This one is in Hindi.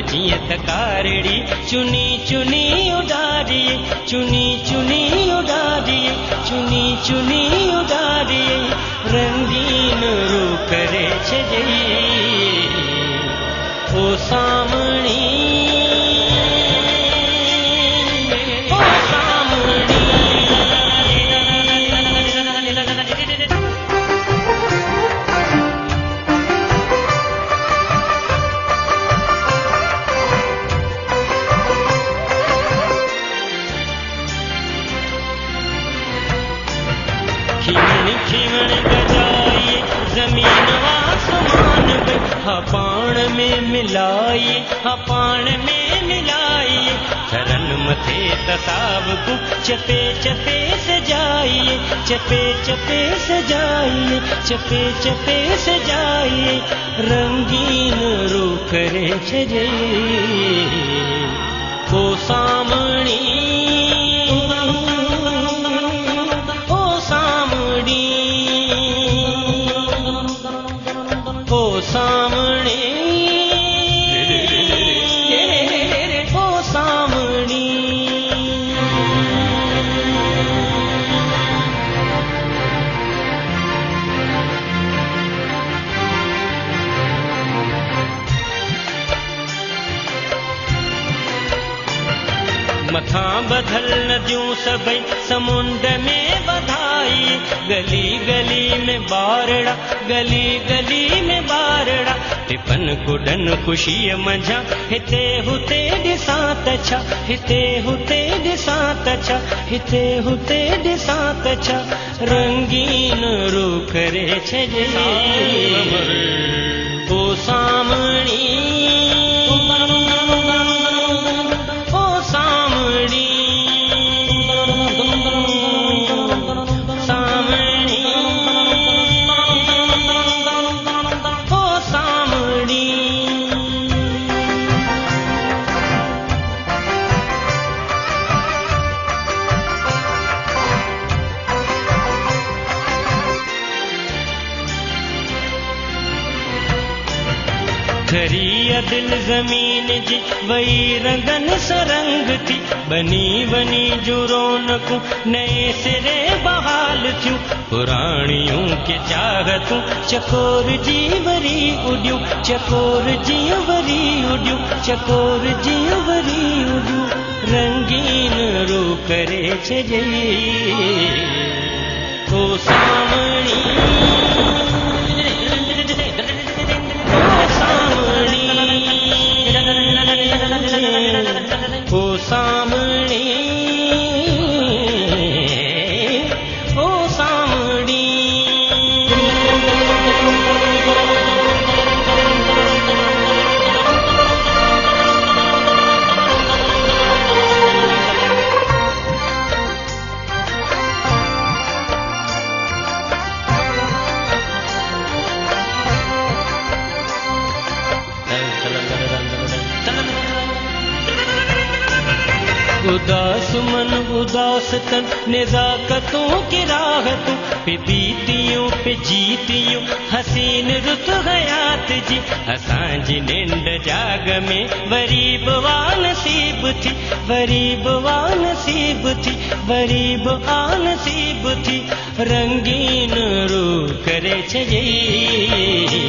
जिए तकारड़ी चुनी चुनी उडारिए चुनी चुनी उडारिए चुनी चुनी उडारिए रंगीन रूप करे छजई ओ सामणी खिवण गजाइए जमीन आसमान पाण में मिलाइए पाण में मिलाइए चरण मथे तसाव को चपे चपे सजाइए चपे चपे सजाइए चपे चपे सजाइए रंगीन रूप रे छजई ओ सामणी सामने ओ सामने मथा बदल नदियों सबई समुंड में बधाई गली गली में बारड़ा गली गली में बारड़ा टिपन कुडन खुशी मझा हिते हुते ॾिसां तछा हिते हुते ॾिसां तछा हिते हुते ॾिसां तछा रंगीन रूप करे छजई ओ सामणी खरी दिल जमीन जी वही रंगन सरंग थी बनी बनी जो रौनकूं नए सिरे बहाल थियूं पुराणियों के चाहतूं चकोर जी वरी उड्यूं चकोर जी वरी उड्यूं चकोर जी वरी उड्यूं रंगीन रूप करे छजई ओ सामणी ओ सामने ओ सामने उदास मन उदास तन निजाकतों की राहतों पे बीतियों पे जीतियों हसीन रुत हयात जी असांजी निंड जाग में वरीब वा नसीब थी वरीब वा नसीब थी वरीब आ नसीब थी रंगीन रूप करे छजई